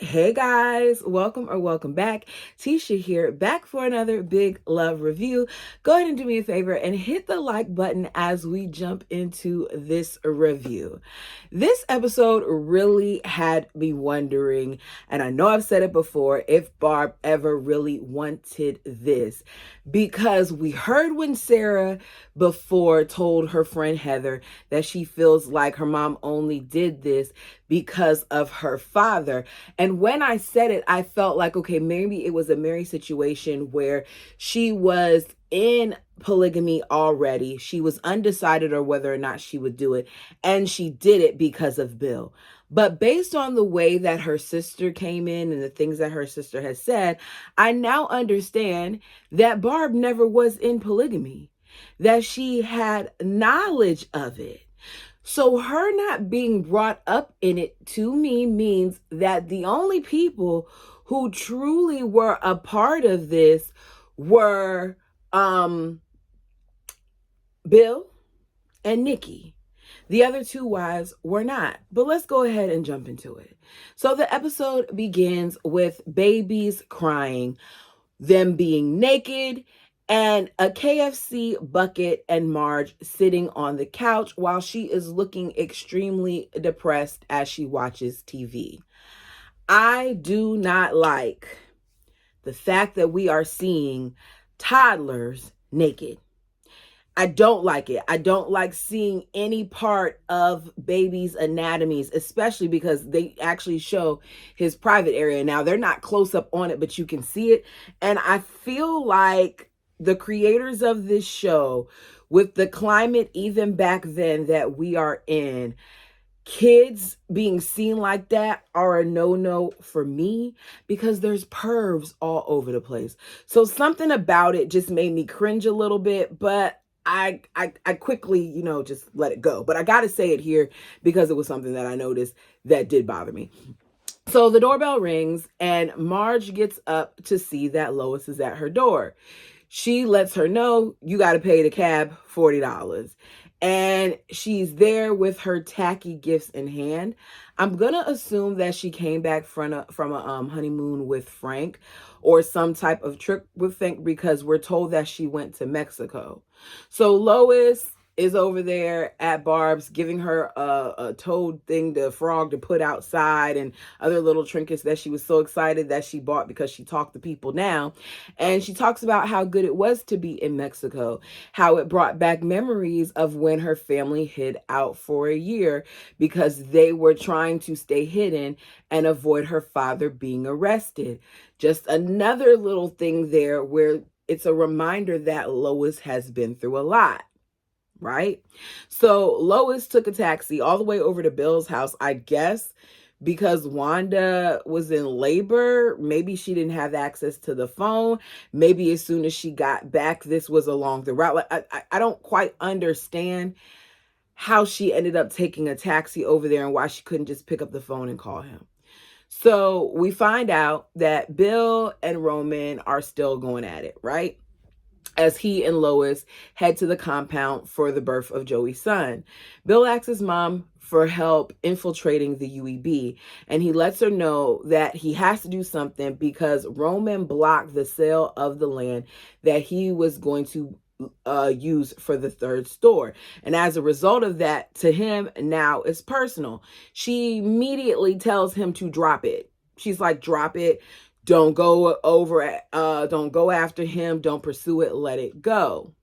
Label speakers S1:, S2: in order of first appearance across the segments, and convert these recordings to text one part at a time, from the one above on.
S1: Hey guys, welcome back. Tisha here, back for another big love review. Go ahead and do me a favor and hit the like button as we jump into this review. This episode really had me wondering, and I know I've said it before, if Barb ever really wanted this. Because we heard when Sarah before told her friend Heather that she feels like her mom only did this because of her father. And when I said it, I felt like, okay, maybe it was a Mary situation where she was in polygamy already. She was undecided on whether or not she would do it. And she did it because of Bill. But based on the way that her sister came in and the things that her sister has said, I now understand that Barb never was in polygamy, that she had knowledge of it. So her not being brought up in it to me means that the only people who truly were a part of this were Bill and Nikki. The other two wives were not. But let's go ahead and jump into it. So the episode begins with babies crying, them being naked, and a KFC bucket and Marge sitting on the couch while she is looking extremely depressed as she watches TV. I do not like the fact that we are seeing toddlers naked. I don't like it. I don't like seeing any part of baby's anatomies, especially because they actually show his private area. Now, they're not close up on it, but you can see it. And I feel like the creators of this show, with the climate even back then that we are in, kids being seen like that are a no-no for me because there's pervs all over the place. So something about it just made me cringe a little bit, but I quickly, just let it go. But I got to say it here because it was something that I noticed that did bother me. So the doorbell rings and Marge gets up to see that Lois is at her door. She lets her know, you got to pay the cab $40. And she's there with her tacky gifts in hand. I'm going to assume that she came back from a honeymoon with Frank or some type of trip with Frank because we're told that she went to Mexico. So Lois is over there at Barb's giving her a toad thing, the frog to put outside and other little trinkets that she was so excited that she bought because she talked to people now. And she talks about how good it was to be in Mexico, how it brought back memories of when her family hid out for a year because they were trying to stay hidden and avoid her father being arrested. Just another little thing there where it's a reminder that Lois has been through a lot. Right? So Lois took a taxi all the way over to Bill's house, I guess, because Wanda was in labor. Maybe she didn't have access to the phone. Maybe as soon as she got back, this was along the route. Like, I don't quite understand how she ended up taking a taxi over there and why she couldn't just pick up the phone and call him. So we find out that Bill and Roman are still going at it, right? As he and Lois head to the compound for the birth of Joey's son. Bill asks his mom for help infiltrating the UEB, and he lets her know that he has to do something because Roman blocked the sale of the land that he was going to use for the third store. And as a result of that, to him, now it's personal. She immediately tells him to drop it. She's like, drop it. Don't go don't go after him. Don't pursue it. Let it go.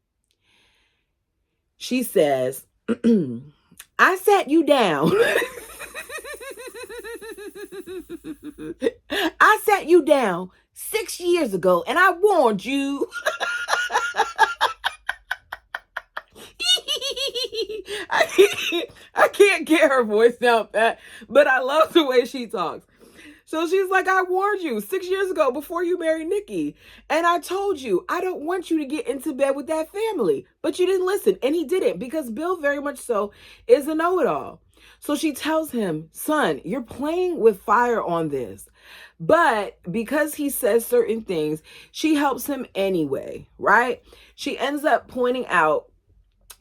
S1: She says, I sat you down. I sat you down 6 years ago and I warned you. I can't get her voice out that, but I love the way she talks. So she's like, I warned you 6 years ago before you married Nikki. And I told you, I don't want you to get into bed with that family. But you didn't listen. And he didn't because Bill very much so is a know-it-all. So she tells him, son, you're playing with fire on this. But because he says certain things, she helps him anyway, right? She ends up pointing out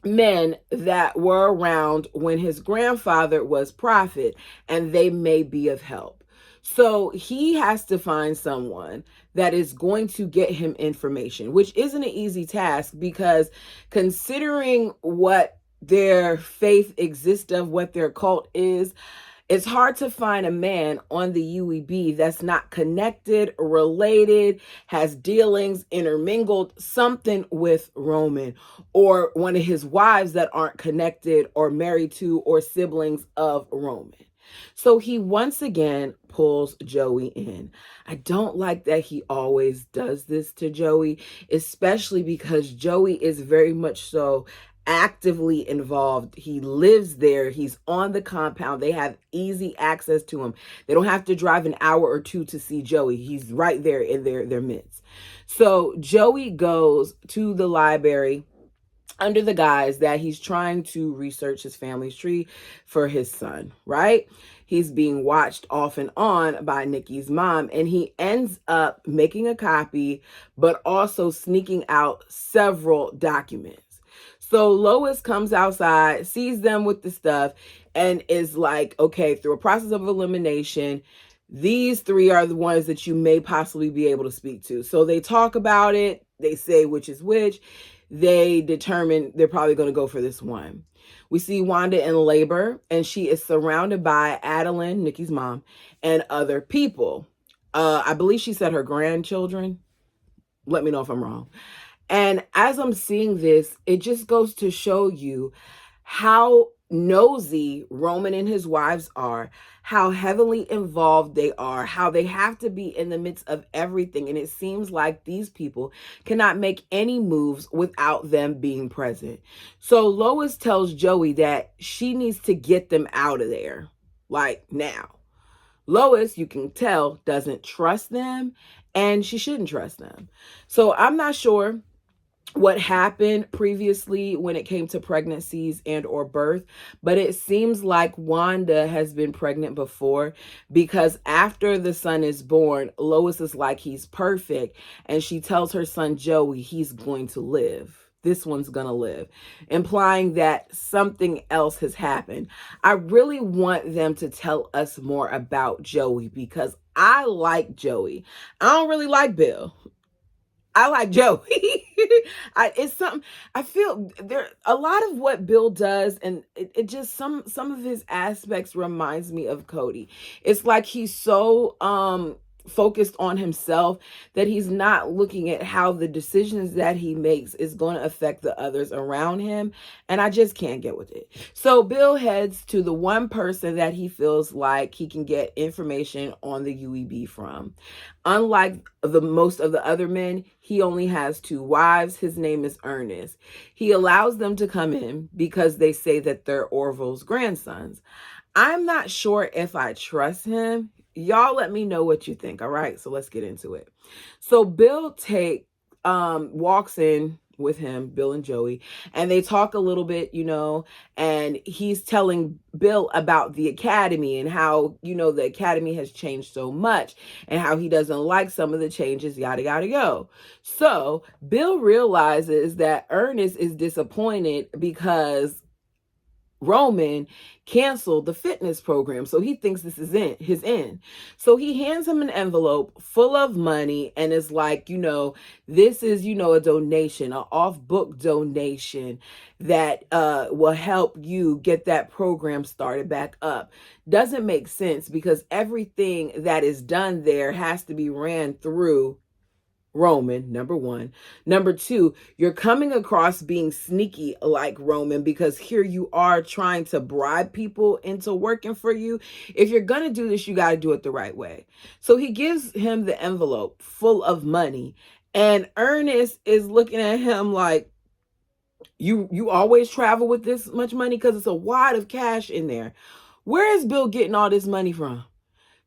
S1: men that were around when his grandfather was prophet, and they may be of help. So he has to find someone that is going to get him information, which isn't an easy task because considering what their faith exists of, what their cult is, it's hard to find a man on the UEB that's not connected, related, has dealings, intermingled, something with Roman, or one of his wives that aren't connected or married to or siblings of Roman. So he once again pulls Joey in. I don't like that he always does this to Joey, especially because Joey is very much so actively involved. He lives there. He's on the compound. They have easy access to him. They don't have to drive an hour or two to see Joey. He's right there in their midst. So Joey goes to the library under the guise that he's trying to research his family's tree for his son, right? He's being watched off and on by Nikki's mom, and he ends up making a copy, but also sneaking out several documents. So Lois comes outside, sees them with the stuff, and is like, okay, through a process of elimination, these three are the ones that you may possibly be able to speak to. So they talk about it. They say which is which. They determine they're probably going to go for this one. We see Wanda in labor, and she is surrounded by Adeline, Nikki's mom, and other people. I believe she said her grandchildren. Let me know if I'm wrong. And as I'm seeing this, it just goes to show you how nosy Roman and his wives are, how heavily involved they are, how they have to be in the midst of everything. And it seems like these people cannot make any moves without them being present. So Lois tells Joey that she needs to get them out of there, like now. Lois, you can tell, doesn't trust them, and she shouldn't trust them. So I'm not sure what happened previously when it came to pregnancies and or birth, but it seems like Wanda has been pregnant before, because after the son is born, Lois is like, he's perfect, and she tells her son Joey he's going to live. This one's gonna live, implying that something else has happened. I really want them to tell us more about Joey, because I like Joey. I don't really like Bill. I like Joey. It's something I feel there. A lot of what Bill does, and it just some of his aspects reminds me of Cody. It's like he's so focused on himself that he's not looking at how the decisions that he makes is going to affect the others around him, and I just can't get with it. So Bill heads to the one person that he feels like he can get information on the UEB from. Unlike the most of the other men, he only has two wives. His name is Ernest. He allows them to come in because they say that they're Orville's grandsons. I'm not sure if I trust him. Y'all let me know what you think. All right, so let's get into it. So Bill walks in with him, Bill and Joey, and they talk a little bit, and he's telling Bill about the academy and how, the academy has changed so much and how he doesn't like some of the changes, yada, yada, yada. So Bill realizes that Ernest is disappointed because Roman canceled the fitness program. So he thinks this is his end. So he hands him an envelope full of money and is like, this is, a donation, an off-book donation that will help you get that program started back up. Doesn't make sense because everything that is done there has to be ran through Roman, number one. Number two, you're coming across being sneaky like Roman, because here you are trying to bribe people into working for you. If you're going to do this, you got to do it the right way. So he gives him the envelope full of money, and Ernest is looking at him like, you always travel with this much money? Because it's a wad of cash in there. Where is Bill getting all this money from?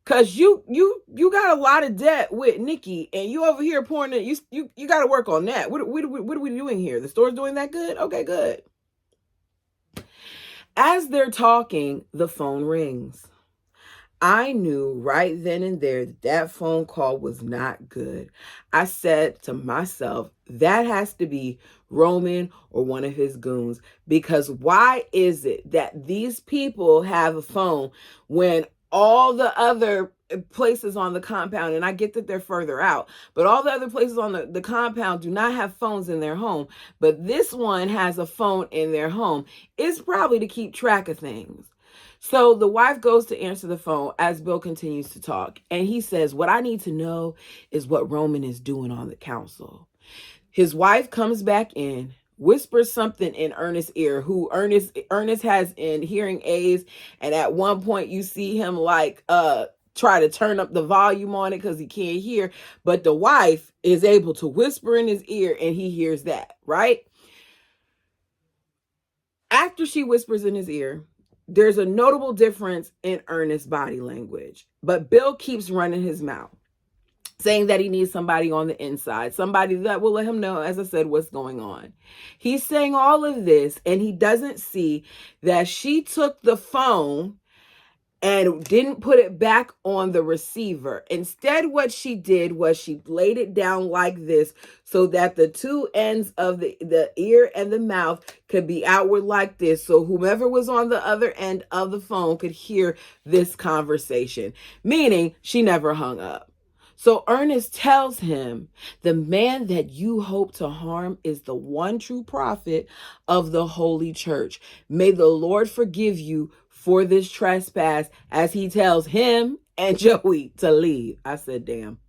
S1: Cause you got a lot of debt with Nikki, and you over here pouring it. You got to work on that. What are we doing here? The store's doing that good? Okay, good. As they're talking, the phone rings. I knew right then and there that phone call was not good. I said to myself, that has to be Roman or one of his goons, because why is it that these people have a phone when all the other places on the compound, and I get that they're further out, but all the other places on the compound do not have phones in their home, but this one has a phone in their home. It's probably to keep track of things. So the wife goes to answer the phone as Bill continues to talk, and he says, what I need to know is what Roman is doing on the council. His wife comes back in, whispers something in Ernest's ear, who Ernest has in hearing aids, and at one point you see him like try to turn up the volume on it because he can't hear, but the wife is able to whisper in his ear and he hears that, right? After she whispers in his ear, there's a notable difference in Ernest's body language, but Bill keeps running his mouth, saying that he needs somebody on the inside, somebody that will let him know, as I said, what's going on. He's saying all of this, and he doesn't see that she took the phone and didn't put it back on the receiver. Instead, what she did was she laid it down like this so that the two ends of the ear and the mouth could be outward like this, so whomever was on the other end of the phone could hear this conversation, meaning she never hung up. So Ernest tells him, the man that you hope to harm is the one true prophet of the Holy Church. May the Lord forgive you for this trespass, as he tells him and Joey to leave. I said, damn.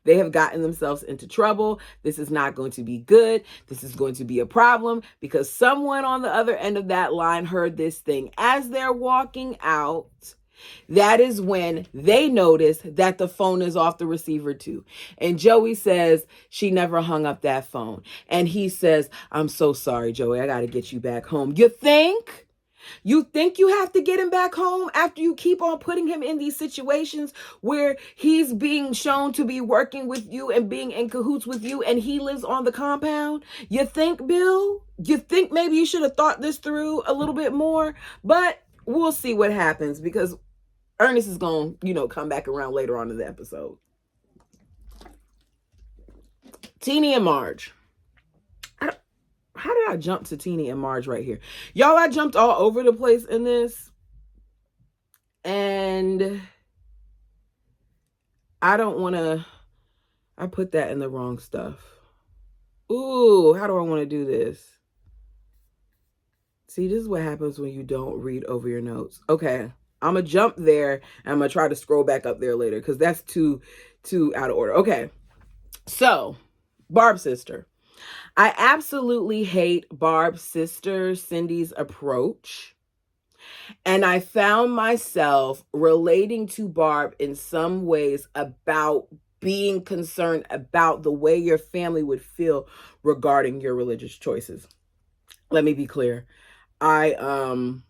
S1: They have gotten themselves into trouble. This is not going to be good. This is going to be a problem because someone on the other end of that line heard this thing. As they're walking out, that is when they notice that the phone is off the receiver too. And Joey says she never hung up that phone. And he says, I'm so sorry, Joey. I got to get you back home. You think? You think you have to get him back home after you keep on putting him in these situations where he's being shown to be working with you and being in cahoots with you, and he lives on the compound? You think, Bill? You think maybe you should have thought this through a little bit more? But we'll see what happens because Ernest is going to, come back around later on in the episode. Teenie and Marge. How did I jump to Teenie and Marge right here? Y'all, I jumped all over the place in this. And I don't want to... I put that in the wrong stuff. Ooh, how do I want to do this? See, this is what happens when you don't read over your notes. Okay, I'm going to jump there. And I'm going to try to scroll back up there later because that's too out of order. Okay, so Barb's sister. I absolutely hate Barb's sister, Cindy's approach. And I found myself relating to Barb in some ways about being concerned about the way your family would feel regarding your religious choices. Let me be clear. I am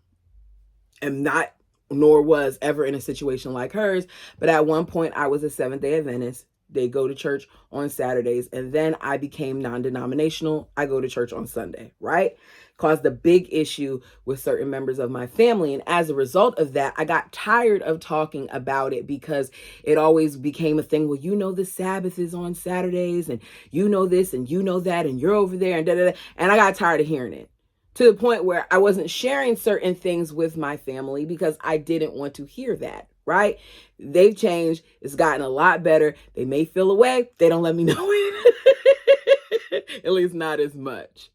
S1: not, nor was ever in a situation like hers, but at one point I was a Seventh-day Adventist. They go to church on Saturdays. And then I became non-denominational. I go to church on Sunday, right? Caused a big issue with certain members of my family. And as a result of that, I got tired of talking about it because it always became a thing. Well, the Sabbath is on Saturdays and you know this and you know that and you're over there and da da da. And I got tired of hearing it to the point where I wasn't sharing certain things with my family because I didn't want to hear that. Right? They've changed. It's gotten a lot better. They may feel away. They don't let me know it. At least not as much.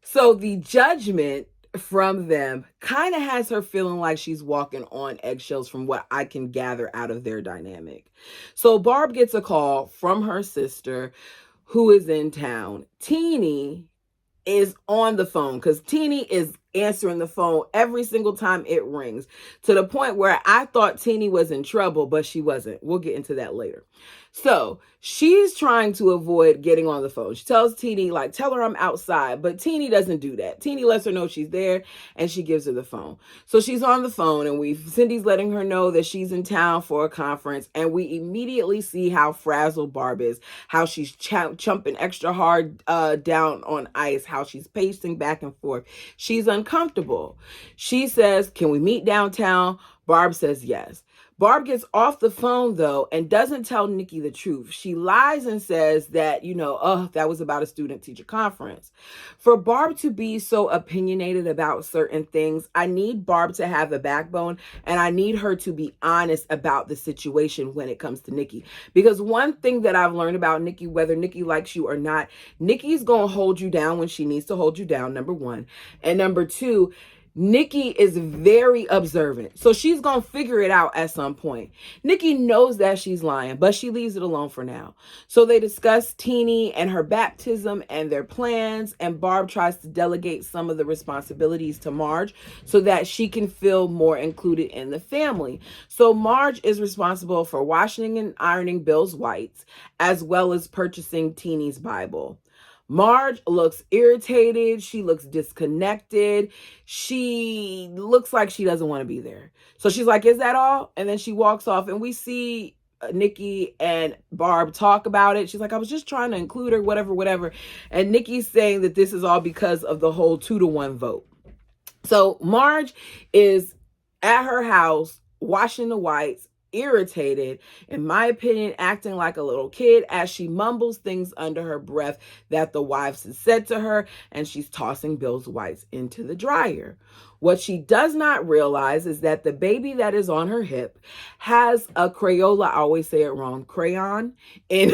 S1: So the judgment from them kind of has her feeling like she's walking on eggshells from what I can gather out of their dynamic. So Barb gets a call from her sister who is in town. Teenie is on the phone because Teenie is answering the phone every single time it rings, to the point where I thought Teenie was in trouble, but she wasn't. We'll get into that later. So she's trying to avoid getting on the phone. She tells Teenie, tell her I'm outside, but Teenie doesn't do that. Teenie lets her know she's there and she gives her the phone. So she's on the phone and Cindy's letting her know that she's in town for a conference, and we immediately see how frazzled Barb is, how she's chumping extra hard down on ice, how she's pacing back and forth. She's uncomfortable. She says, can we meet downtown? Barb says yes. Barb gets off the phone, though, and doesn't tell Nikki the truth. She lies and says that, that was about a student-teacher conference. For Barb to be so opinionated about certain things, I need Barb to have a backbone, and I need her to be honest about the situation when it comes to Nikki. Because one thing that I've learned about Nikki, whether Nikki likes you or not, Nikki's going to hold you down when she needs to hold you down, number one. And number two, Nikki is very observant. So she's going to figure it out at some point. Nikki knows that she's lying, but she leaves it alone for now. So they discuss Teenie and her baptism and their plans, and Barb tries to delegate some of the responsibilities to Marge so that she can feel more included in the family. So Marge is responsible for washing and ironing Bill's whites, as well as purchasing Teenie's Bible. Marge looks irritated. She looks disconnected. She looks like she doesn't want to be there. So she's like, is that all? And then she walks off, and we see Nikki and Barb talk about it. She's like, I was just trying to include her, whatever. And Nikki's saying that this is all because of the whole 2-to-1 vote. So Marge is at her house washing the whites, irritated, in my opinion, acting like a little kid as she mumbles things under her breath that the wives had said to her, and she's tossing Bill's whites into the dryer. What she does not realize is that the baby that is on her hip has a Crayola, I always say it wrong, crayon, and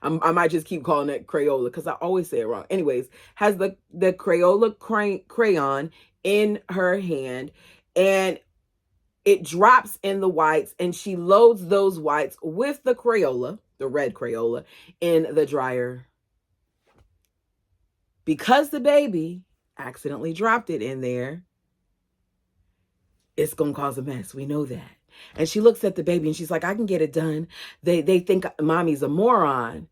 S1: I might just keep calling it Crayola because I always say it wrong. Anyways, has the Crayola crayon in her hand, and it drops in the whites, and she loads those whites with the Crayola, the red Crayola, in the dryer. Because the baby accidentally dropped it in there, it's going to cause a mess. We know that. And she looks at the baby and she's like, I can get it done. They think mommy's a moron.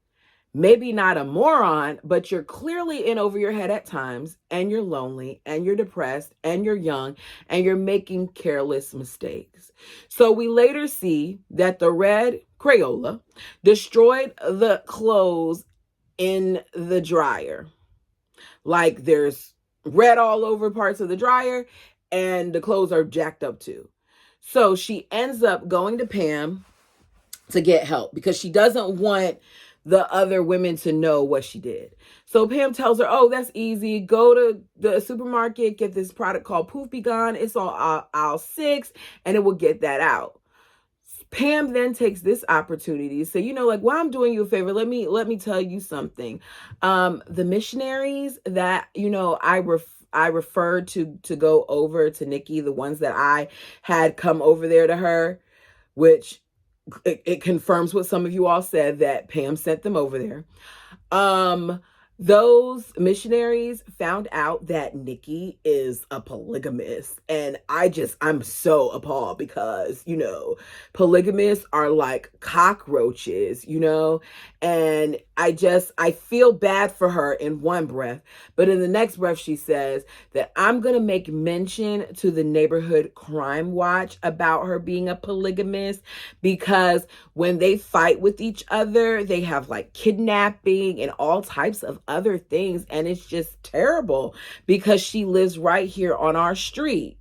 S1: Maybe not a moron, but you're clearly in over your head at times, and you're lonely, and you're depressed, and you're young, and you're making careless mistakes. So we later see that the red Crayola destroyed the clothes in the dryer. Like there's red all over parts of the dryer, and the clothes are jacked up too. So she ends up going to Pam to get help because she doesn't want the other women to know what she did. So Pam tells her, oh, that's easy. Go to the supermarket, get this product called Poof Be Gone. It's on aisle 6, and it will get that out. Pam then takes this opportunity to say, while I'm doing you a favor, let me tell you something. The missionaries that, I referred to go over to Nikki, the ones that I had come over there to her, which it confirms what some of you all said, that Pam sent them over there. Those missionaries found out that Nikki is a polygamist, and I'm so appalled because, polygamists are like cockroaches, and I feel bad for her in one breath, but in the next breath, she says that I'm going to make mention to the neighborhood crime watch about her being a polygamist, because when they fight with each other, they have like kidnapping and all types of other things. And it's just terrible because she lives right here on our street.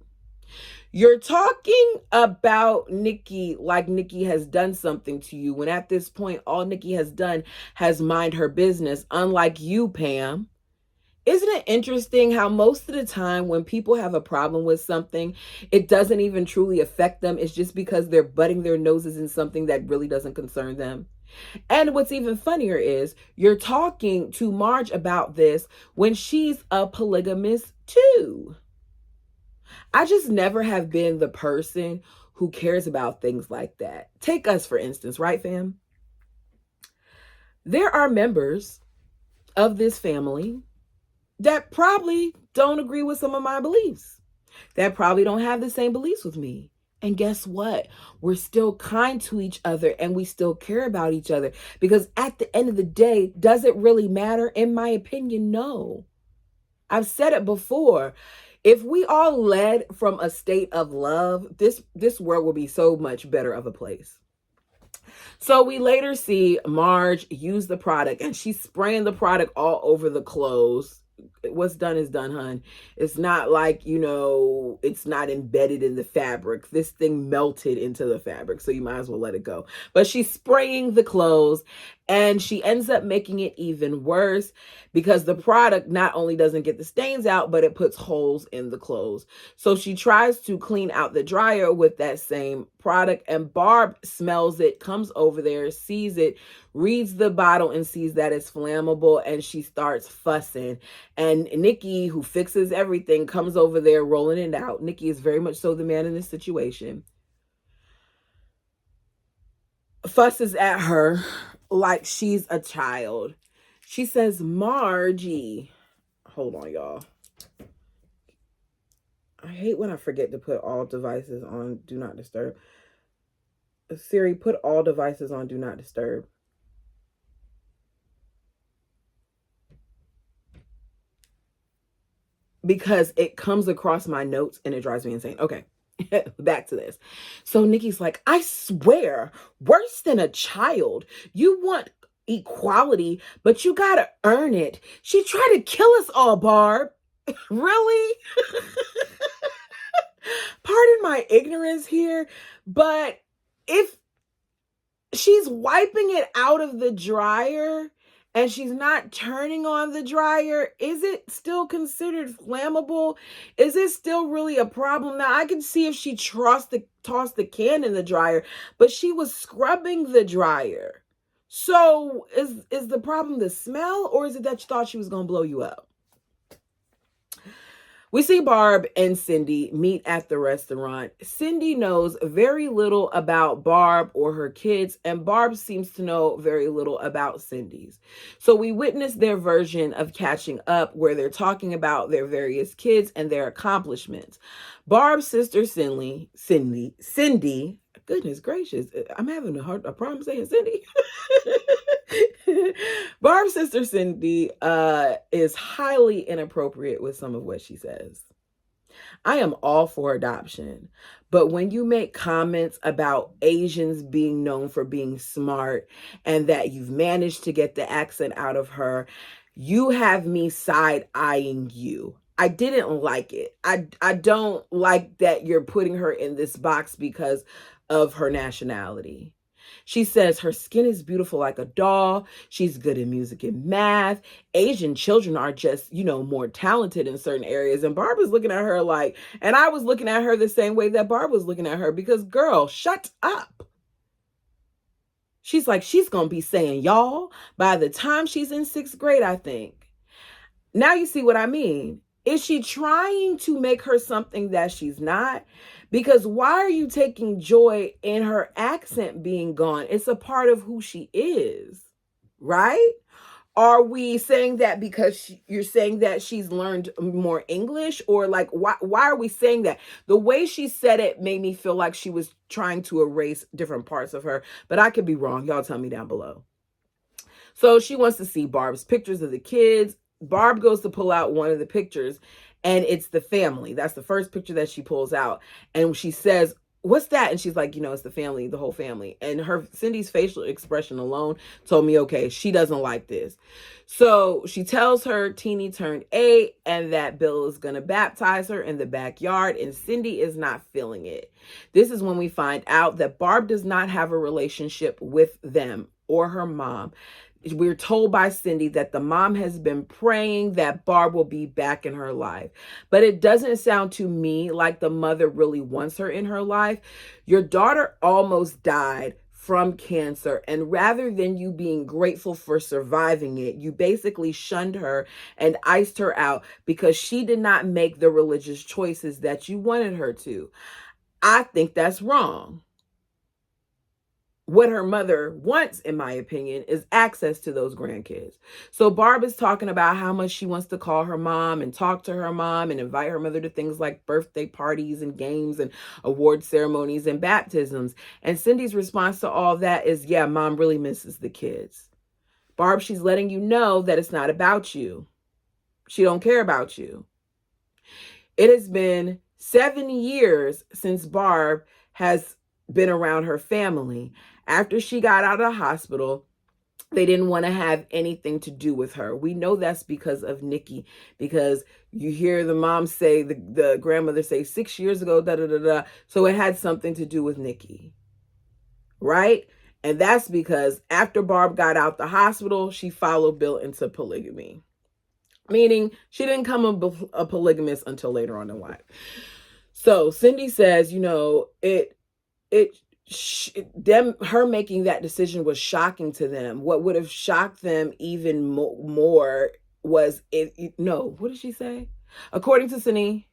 S1: You're talking about Nikki like Nikki has done something to you, when at this point, all Nikki has done has mind her business, unlike you, Pam. Isn't it interesting how most of the time when people have a problem with something, it doesn't even truly affect them. It's just because they're butting their noses in something that really doesn't concern them. And what's even funnier is you're talking to Marge about this when she's a polygamist too. I just never have been the person who cares about things like that. Take us, for instance, right, fam? There are members of this family that probably don't agree with some of my beliefs, that probably don't have the same beliefs with me. And guess what? We're still kind to each other, and we still care about each other, because at the end of the day, does it really matter? In my opinion, no. I've said it before. If we all led from a state of love, this world will be so much better of a place. So we later see Marge use the product, and she's spraying the product all over the clothes. what's done is done, hun. It's not like, it's not embedded in the fabric. This thing melted into the fabric, so you might as well let it go. But she's spraying the clothes, and she ends up making it even worse because the product not only doesn't get the stains out, but it puts holes in the clothes. So she tries to clean out the dryer with that same product, and Barb smells it, comes over there, sees it, reads the bottle and sees that it's flammable, and she starts fussing. And Nikki, who fixes everything, comes over there rolling it out. Nikki is very much so the man in this situation. Fusses at her like she's a child. She says, Margie. Hold on, y'all. I hate when I forget to put all devices on Do Not Disturb. Siri, put all devices on Do Not Disturb. Because it comes across my notes and it drives me insane. Okay, back to this. So Nikki's like, I swear, worse than a child. You want equality, but you gotta earn it. She tried to kill us all, Barb. Really? Pardon my ignorance here, but if she's wiping it out of the dryer and she's not turning on the dryer, is it still considered flammable? Is it still really a problem? Now, I can see if she tossed the can in the dryer, but she was scrubbing the dryer. So is the problem the smell, or is it that you thought she was going to blow you up? We see Barb and Cindy meet at the restaurant. Cindy knows very little about Barb or her kids, and Barb seems to know very little about Cindy's. So we witness their version of catching up, where they're talking about their various kids and their accomplishments. Barb's sister Cindy, goodness gracious, I'm having a problem saying Cindy. Barb's sister Cindy is highly inappropriate with some of what she says. I am all for adoption, but when you make comments about Asians being known for being smart and that you've managed to get the accent out of her, you have me side-eyeing you. I didn't like it. I don't like that you're putting her in this box because of her nationality. She says her skin is beautiful like a doll. She's good in music and math. Asian children are just, more talented in certain areas. And Barb was looking at her like, and I was looking at her the same way that Barb was looking at her, because girl, shut up. She's like, she's going to be saying y'all by the time she's in 6th grade, I think. Now you see what I mean. Is she trying to make her something that she's not? Because why are you taking joy in her accent being gone? It's a part of who she is, right? Are we saying that because you're saying that she's learned more English? Or like, why are we saying that? The way she said it made me feel like she was trying to erase different parts of her. But I could be wrong. Y'all tell me down below. So she wants to see Barb's pictures of the kids. Barb goes to pull out one of the pictures, and it's the family. That's the first picture that she pulls out. And she says, what's that? And she's like, it's the family, the whole family. And Cindy's facial expression alone told me, okay, she doesn't like this. So she tells her Teeny turned 8 and that Bill is going to baptize her in the backyard, and Cindy is not feeling it. This is when we find out that Barb does not have a relationship with them or her mom. We're told by Cindy that the mom has been praying that Barb will be back in her life. But it doesn't sound to me like the mother really wants her in her life. Your daughter almost died from cancer, and rather than you being grateful for surviving it, you basically shunned her and iced her out because she did not make the religious choices that you wanted her to. I think that's wrong. What her mother wants, in my opinion, is access to those grandkids. So Barb is talking about how much she wants to call her mom and talk to her mom and invite her mother to things like birthday parties and games and award ceremonies and baptisms. And Cindy's response to all that is, yeah, mom really misses the kids. Barb, she's letting you know that it's not about you. She don't care about you. It has been 7 years since Barb has been around her family. After she got out of the hospital, They didn't want to have anything to do with her. We know that's because of Nikki, because you hear the mom say, the grandmother say 6 years ago, da da da da. So it had something to do with Nikki, right? And that's because after Barb got out the hospital, she followed Bill into polygamy, meaning she didn't come a polygamist until later on in life. So Cindy says, her making that decision was shocking to them. What would have shocked them even more was what did she say? According to Cindy,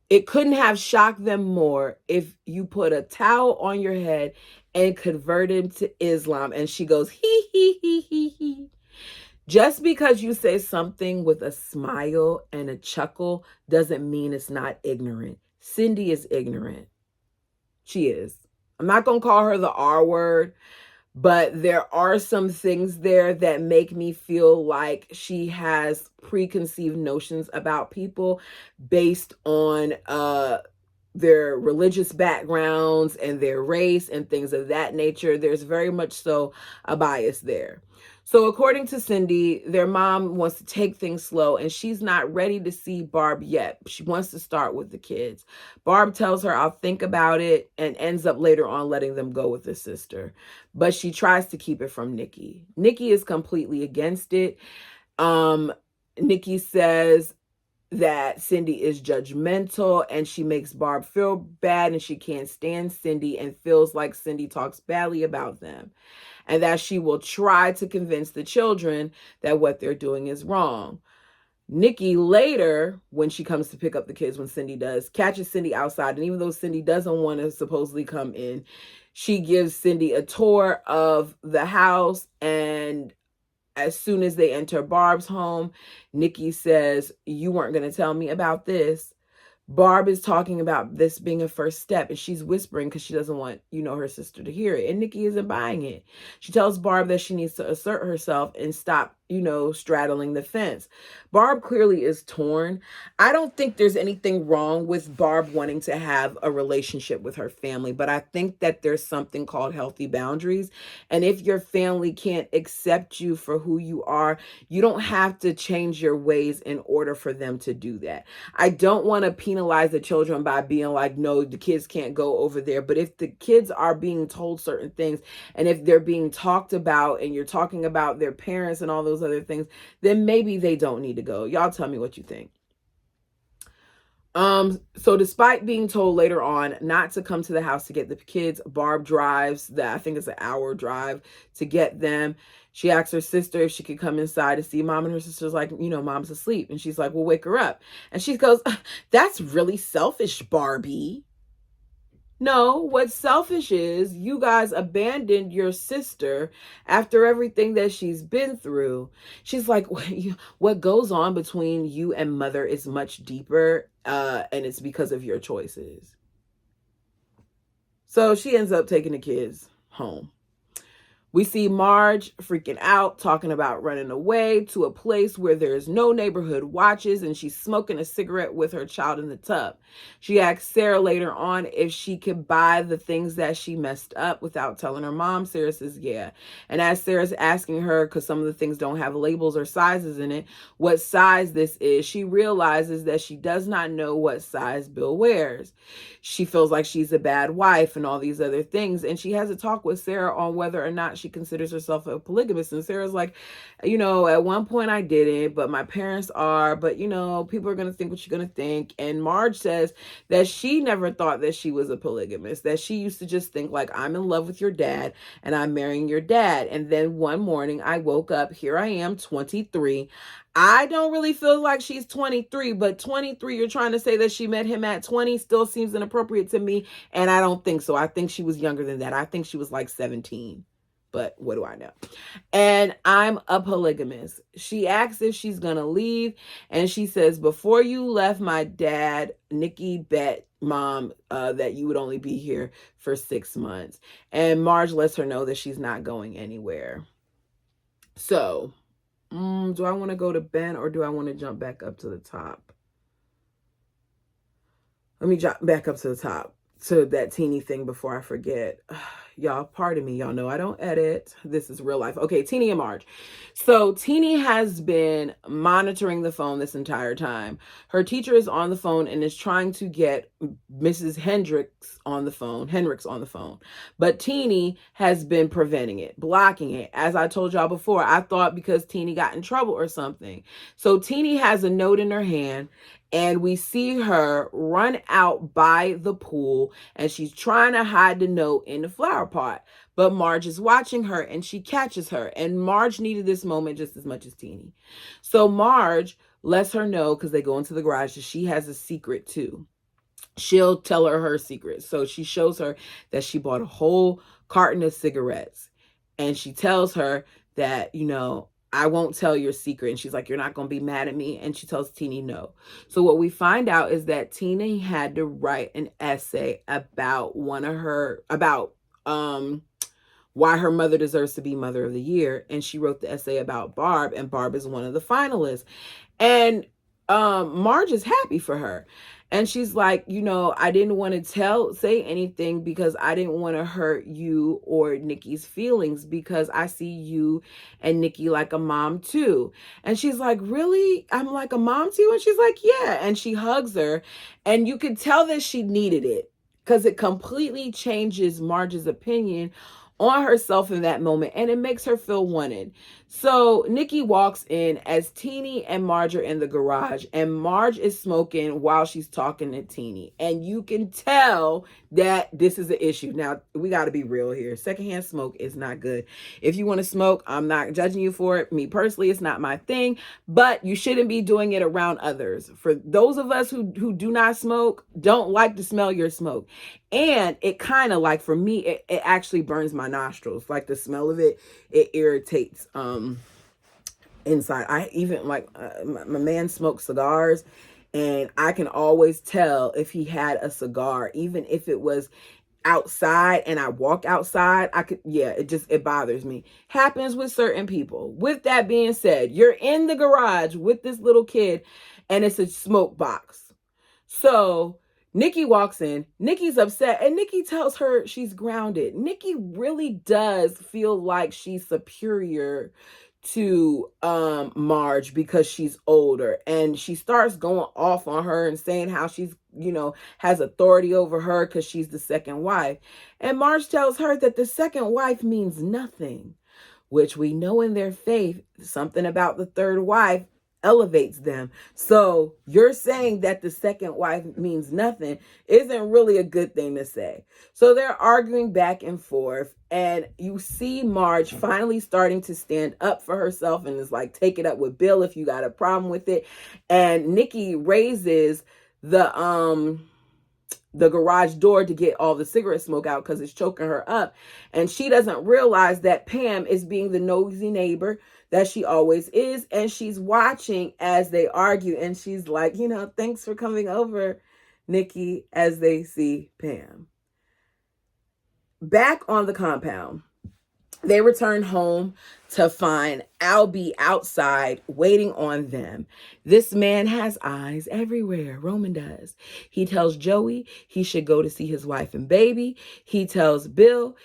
S1: it couldn't have shocked them more if you put a towel on your head and converted to Islam. And she goes, hee hee hee hee hee. Just because you say something with a smile and a chuckle doesn't mean it's not ignorant. Cindy is ignorant. She is. I'm not going to call her the R word, but there are some things there that make me feel like she has preconceived notions about people based on their religious backgrounds and their race and things of that nature. There's very much so a bias there. So according to Cindy, their mom wants to take things slow and she's not ready to see Barb yet. She wants to start with the kids. Barb tells her, I'll think about it, and ends up later on letting them go with his sister. But she tries to keep it from Nikki. Nikki is completely against it. Nikki says that Cindy is judgmental and she makes Barb feel bad and she can't stand Cindy and feels like Cindy talks badly about them, and that she will try to convince the children that what they're doing is wrong. Nikki later, when she comes to pick up the kids, when Cindy does, catches Cindy outside. And even though Cindy doesn't want to supposedly come in, she gives Cindy a tour of the house. And as soon as they enter Barb's home, Nikki says, you weren't going to tell me about this. Barb is talking about this being a first step, and she's whispering because she doesn't want, her sister to hear it. And Nikki isn't buying it. She tells Barb that she needs to assert herself and stop, straddling the fence. Barb clearly is torn. I don't think there's anything wrong with Barb wanting to have a relationship with her family, but I think that there's something called healthy boundaries. And if your family can't accept you for who you are, you don't have to change your ways in order for them to do that. I don't want to penalize the children by being like, no, the kids can't go over there. But if the kids are being told certain things, and if they're being talked about and you're talking about their parents and all those other things, then maybe they don't need to go. Y'all tell me what you think. So despite being told later on not to come to the house to get the kids, Barb drives I think it's an hour drive to get them. She asks her sister if she could come inside to see mom, and her sister's like, mom's asleep. And she's like, well, wake her up. And she goes, that's really selfish, Barbie. No, what's selfish is you guys abandoned your sister after everything that she's been through. She's like, what goes on between you and mother is much deeper, and it's because of your choices. So she ends up taking the kids home. We see Marge freaking out, talking about running away to a place where there's no neighborhood watches, and she's smoking a cigarette with her child in the tub. She asks Sarah later on if she could buy the things that she messed up without telling her mom. Sarah says yeah. And as Sarah's asking her, because some of the things don't have labels or sizes in it, what size this is, she realizes that she does not know what size Bill wears. She feels like she's a bad wife and all these other things. And she has a talk with Sarah on whether or not she considers herself a polygamist. And Sarah's like, at one point I didn't, but my parents are, but people are going to think what you're going to think. And Marge says that she never thought that she was a polygamist, that she used to just think like, I'm in love with your dad and I'm marrying your dad. And then one morning I woke up, here I am, 23. I don't really feel like she's 23, but 23, you're trying to say that she met him at 20 still seems inappropriate to me. And I don't think so. I think she was younger than that. I think she was like 17. But what do I know? And I'm a polygamist. She asks if she's going to leave. And she says, before you left my dad, Nikki bet mom that you would only be here for 6 months. And Marge lets her know that she's not going anywhere. So, do I want to go to Ben or do I want to jump back up to the top? Let me jump back up to the top to that teeny thing before I forget. y'all, pardon me. Y'all know I don't edit. This is real life. Okay, Teenie and Marge. So Teenie has been monitoring the phone this entire time. Her teacher is on the phone and is trying to get Mrs. Hendricks on the phone. But Teenie has been preventing it, blocking it. As I told y'all before, I thought because Teenie got in trouble or something. So Teenie has a note in her hand, and we see her run out by the pool, and she's trying to hide the note in the flower pot. But Marge is watching her, and she catches her. And Marge needed this moment just as much as Teenie. So Marge lets her know, because they go into the garage, that she has a secret too. She'll tell her secret. So she shows her that she bought a whole carton of cigarettes. And she tells her that, I won't tell your secret. And she's like, you're not going to be mad at me. And she tells Teenie no. So what we find out is that Teenie had to write an essay about why her mother deserves to be Mother of the Year. And she wrote the essay about Barb, and Barb is one of the finalists. And Marge is happy for her. And she's like, I didn't want to say anything because I didn't want to hurt you or Nikki's feelings, because I see you and Nikki like a mom too. And she's like, really? I'm like a mom too? And she's like, yeah. And she hugs her, and you could tell that she needed it, because it completely changes Marge's opinion on herself in that moment, and it makes her feel wanted. So Nikki walks in as Teenie and Marge are in the garage, and Marge is smoking while she's talking to Teenie, and you can tell that this is an issue. Now, we got to be real here. Secondhand smoke is not good. If you want to smoke, I'm not judging you for it. Me personally, it's not my thing, but you shouldn't be doing it around others. For those of us who do not smoke, don't like to smell your smoke. And it kind of, like, for me, it actually burns my nostrils. Like, the smell of it irritates inside. I even, like, my man smokes cigars, and I can always tell if he had a cigar, even if it was outside and I walk outside, it bothers me. Happens with certain people. With that being said, you're in the garage with this little kid, and it's a smoke box. So Nikki walks in, Nikki's upset, and Nikki tells her she's grounded. Nikki really does feel like she's superior to Marge because she's older, and she starts going off on her and saying how she's has authority over her because she's the second wife. And Marge tells her that the second wife means nothing, which we know in their faith, something about the third wife elevates them. So you're saying that the second wife means nothing isn't really a good thing to say. So they're arguing back and forth, and you see Marge finally starting to stand up for herself and is like, take it up with Bill if you got a problem with it. And Nikki raises the garage door to get all the cigarette smoke out because it's choking her up. And she doesn't realize that Pam is being the nosy neighbor that she always is. And she's watching as they argue. And she's like, thanks for coming over, Nikki, as they see Pam. Back on the compound, they return home to find Albie outside waiting on them. This man has eyes everywhere. Roman does. He tells Joey he should go to see his wife and baby. He tells Bill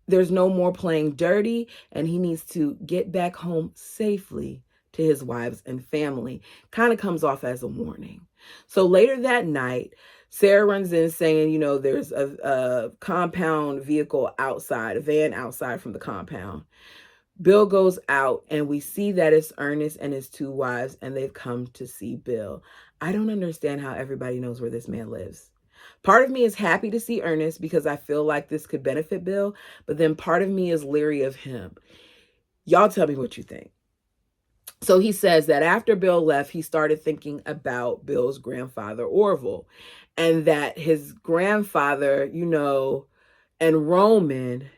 S1: there's no more playing dirty, and he needs to get back home safely to his wives and family. Kind of comes off as a warning. So later that night, Sarah runs in saying, there's a compound vehicle outside, a van outside from the compound. Bill goes out, and we see that it's Ernest and his two wives, and they've come to see Bill. I don't understand how everybody knows where this man lives. Part of me is happy to see Ernest because I feel like this could benefit Bill, but then part of me is leery of him. Y'all tell me what you think. So he says that after Bill left, he started thinking about Bill's grandfather, Orville, and that his grandfather, and Roman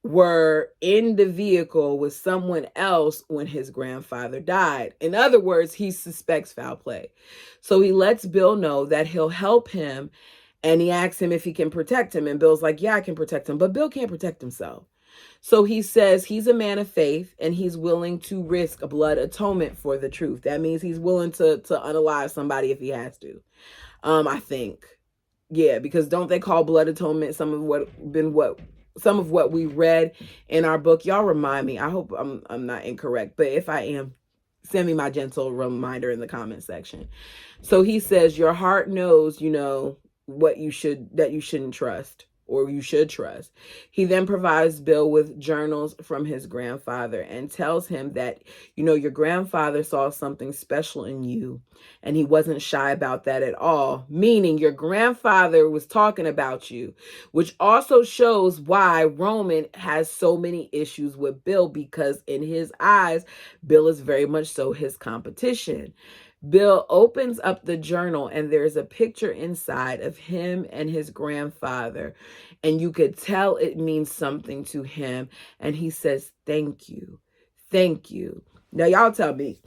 S1: were in the vehicle with someone else when his grandfather died. In other words, he suspects foul play. So he lets Bill know that he'll help him, and he asks him if he can protect him. And Bill's like, yeah, I can protect him, but Bill can't protect himself. So he says he's a man of faith, and he's willing to risk a blood atonement for the truth. That means he's willing to unalive somebody if he has to. I think. Yeah, because don't they call blood atonement some of what we read in our book? Y'all remind me. I hope I'm not incorrect, but if I am, send me my gentle reminder in the comment section. So he says your heart knows, what you shouldn't trust, or you should trust. He then provides Bill with journals from his grandfather and tells him that, your grandfather saw something special in you, and he wasn't shy about that at all, meaning your grandfather was talking about you, which also shows why Roman has so many issues with Bill, because in his eyes, Bill is very much so his competition. Bill opens up the journal and there's a picture inside of him and his grandfather. And you could tell it means something to him. And he says, "Thank you. Thank you." Now, y'all tell me,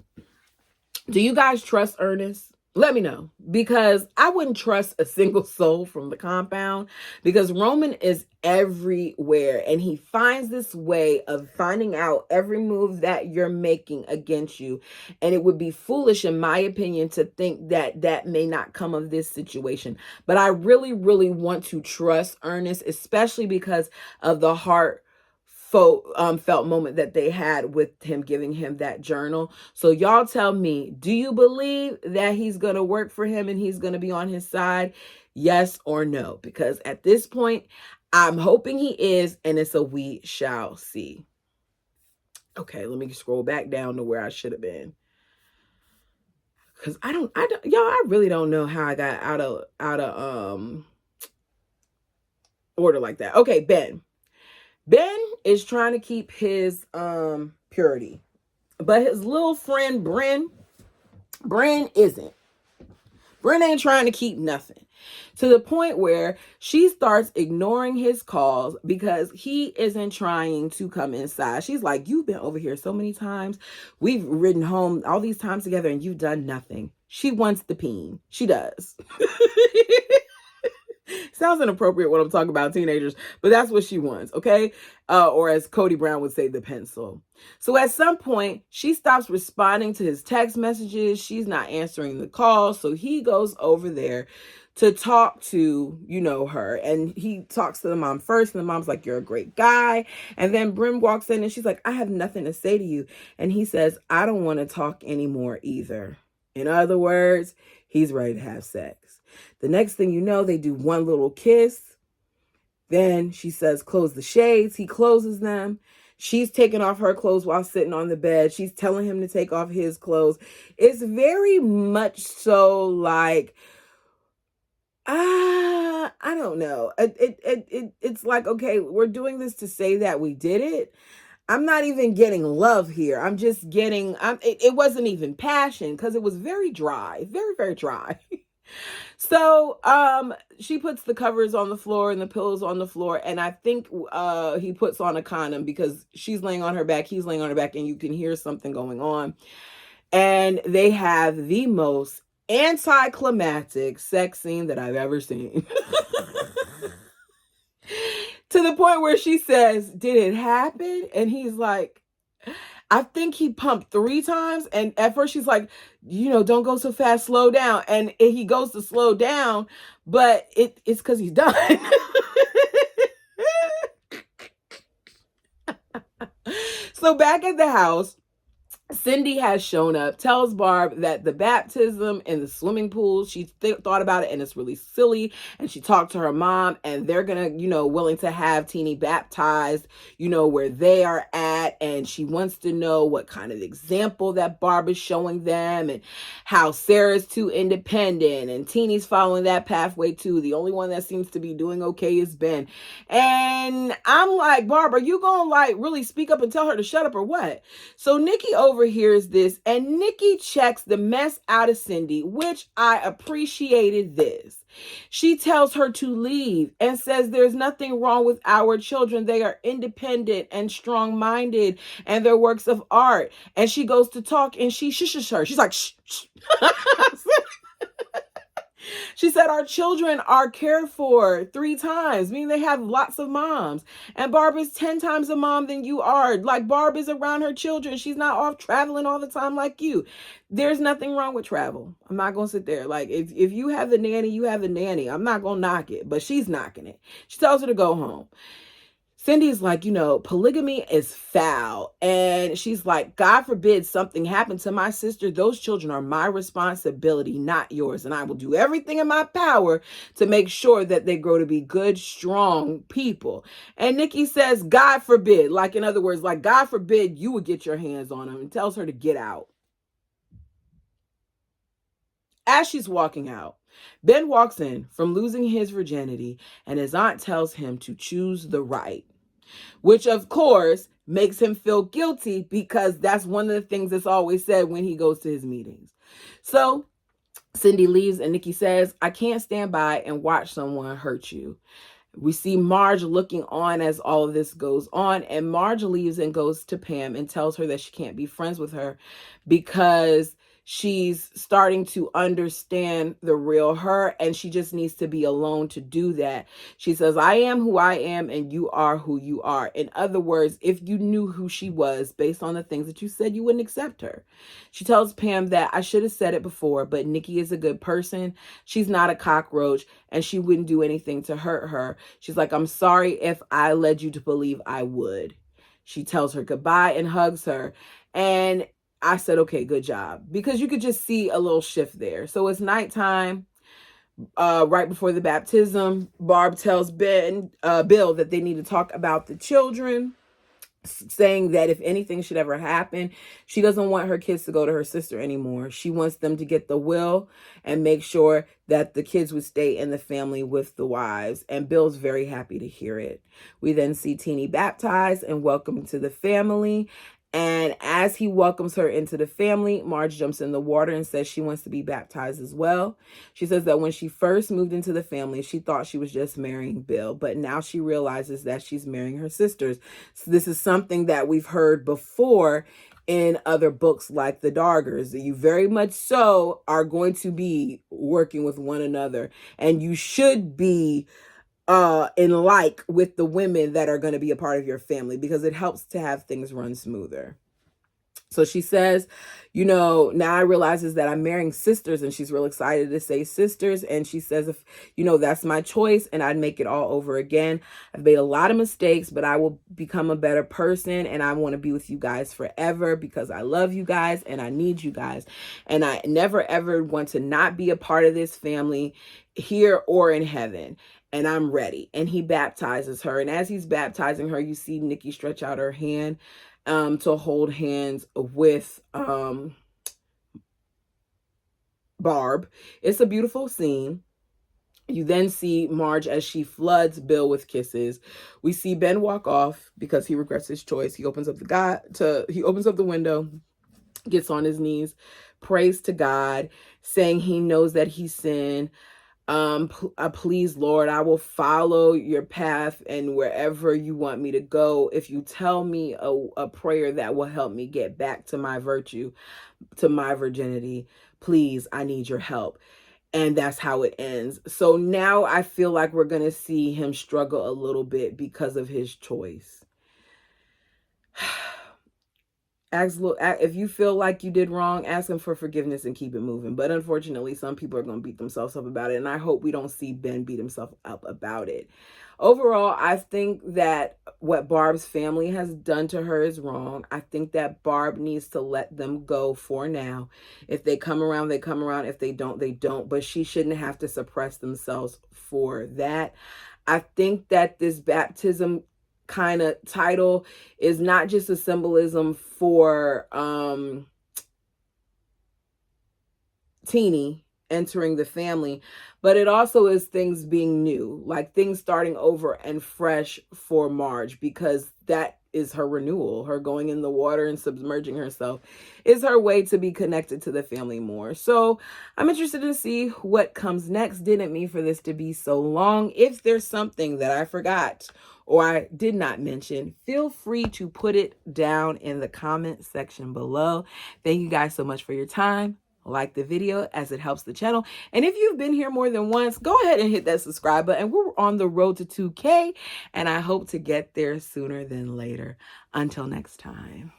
S1: do you guys trust Ernest? Let me know, because I wouldn't trust a single soul from the compound, because Roman is everywhere and he finds this way of finding out every move that you're making against you. And it would be foolish, in my opinion, to think that that may not come of this situation. But I really, really want to trust Ernest, especially because of the felt moment that they had with him giving him that journal. So y'all tell me, do you believe that he's going to work for him and he's going to be on his side? Yes or no? Because at this point, I'm hoping he is, and it's a we shall see. Okay, let me scroll back down to where I should have been. Cause y'all, I really don't know how I got out of order like that. Okay, Ben is trying to keep his purity, but his little friend Bryn isn't. Bryn ain't trying to keep nothing, to the point where she starts ignoring his calls because he isn't trying to come inside. She's like, "You've been over here so many times. We've ridden home all these times together and you've done nothing." She wants the peen. She does. Sounds inappropriate when I'm talking about teenagers, but that's what she wants, okay? Or as Cody Brown would say, the pencil. So at some point, she stops responding to his text messages. She's not answering the call. So he goes over there to talk to, her. And he talks to the mom first. And the mom's like, "You're a great guy." And then Brim walks in and she's like, "I have nothing to say to you." And he says, "I don't want to talk anymore either." In other words, he's ready to have sex. The next thing you know, they do one little kiss. Then she says, "Close the shades." He closes them. She's taking off her clothes while sitting on the bed. She's telling him to take off his clothes. It's very much so like, I don't know. It's like, okay, we're doing this to say that we did it. I'm not even getting love here. I'm just getting, it wasn't even passion, because it was very dry, very, very dry. So she puts the covers on the floor and the pillows on the floor, and I think he puts on a condom, because she's laying on her back, he's laying on her back, and you can hear something going on. And they have the most anticlimactic sex scene that I've ever seen. To the point where she says, "Did it happen?" And he's like, "I think he pumped 3 times." And at first she's like, "Don't go so fast, slow down." And he goes to slow down, but it's because he's done. So back at the house, Cindy has shown up, tells Barb that the baptism in the swimming pool, she thought about it and it's really silly. And she talked to her mom and they're going to, willing to have Teeny baptized, where they are at. And she wants to know what kind of example that Barb is showing them, and how Sarah's too independent and Teeny's following that pathway too. The only one that seems to be doing okay is Ben. And I'm like, "Barb, are you going to like really speak up and tell her to shut up or what?" So Nikki overhears this, and Nikki checks the mess out of Cindy, which I appreciated this. She tells her to leave and says there's nothing wrong with our children. They are independent and strong-minded, and they're works of art. And she goes to talk and she shushes her. She's like, "Shh, shh." She said, our children are cared for 3 times, meaning they have lots of moms. And Barb is 10 times a mom than you are. Like, Barb is around her children. She's not off traveling all the time like you. There's nothing wrong with travel. I'm not going to sit there. Like, if you have the nanny, you have the nanny. I'm not going to knock it, but she's knocking it. She tells her to go home. Cindy's like, polygamy is foul. And she's like, God forbid something happened to my sister. Those children are my responsibility, not yours. And I will do everything in my power to make sure that they grow to be good, strong people. And Nikki says, God forbid, like, in other words, like, God forbid you would get your hands on them, and tells her to get out. As she's walking out, Ben walks in from losing his virginity, and his aunt tells him to choose the right, which of course makes him feel guilty, because that's one of the things that's always said when he goes to his meetings. So Cindy leaves, and Nikki says, I can't stand by and watch someone hurt you. We see Marge looking on as all of this goes on, and Marge leaves and goes to Pam and tells her that she can't be friends with her because she's starting to understand the real her, and she just needs to be alone to do that. She says, I am who I am and you are who you are. In other words, if you knew who she was based on the things that you said, you wouldn't accept her. She tells Pam that I should have said it before, but Nikki is a good person. She's not a cockroach, and she wouldn't do anything to hurt her. She's like, I'm sorry if I led you to believe I would. She tells her goodbye and hugs her. And I said, okay, good job. Because you could just see a little shift there. So it's nighttime, right before the baptism. Barb tells Bill that they need to talk about the children, saying that if anything should ever happen, she doesn't want her kids to go to her sister anymore. She wants them to get the will and make sure that the kids would stay in the family with the wives. And Bill's very happy to hear it. We then see Teeny baptized and welcomed to the family. And as he welcomes her into the family, Marge jumps in the water and says she wants to be baptized as well. She says that when she first moved into the family, she thought she was just marrying Bill, but now she realizes that she's marrying her sisters. So this is something that we've heard before in other books like the Dargers, that you very much so are going to be working with one another, and you should be in like with the women that are going to be a part of your family, because it helps to have things run smoother. So she says, now I realizes that I'm marrying sisters, and she's real excited to say sisters. And she says, if, that's my choice and I'd make it all over again. I've made a lot of mistakes, but I will become a better person. And I want to be with you guys forever because I love you guys and I need you guys. And I never, ever want to not be a part of this family here or in heaven. And I'm ready. And he baptizes her. And as he's baptizing her, you see Nikki stretch out her hand to hold hands with Barb. It's a beautiful scene. You then see Marge as she floods Bill with kisses. We see Ben walk off because he regrets his choice. He opens up the window, gets on his knees, prays to God, saying he knows that he sinned. Please, Lord, I will follow your path and wherever you want me to go. If you tell me a prayer that will help me get back to my virtue, to my virginity, please, I need your help. And that's how it ends. So now I feel like we're going to see him struggle a little bit because of his choice. If you feel like you did wrong, ask him for forgiveness and keep it moving. But unfortunately, some people are going to beat themselves up about it. And I hope we don't see Ben beat himself up about it. Overall, I think that what Barb's family has done to her is wrong. I think that Barb needs to let them go for now. If they come around, they come around. If they don't, they don't. But she shouldn't have to suppress themselves for that. I think that this baptism kind of title is not just a symbolism for Teeny entering the family, but it also is things being new, like things starting over and fresh for Marge, because that is her renewal. Her going in the water and submerging herself is her way to be connected to the family more. So I'm interested to see what comes next. Didn't mean for this to be so long. If there's something that I forgot or I did not mention, feel free to put it down in the comment section below. Thank you guys so much for your time. like the video as it helps the channel. And if you've been here more than once, go ahead and hit that subscribe button. We're on the road to 2K, and I hope to get there sooner than later. Until next time.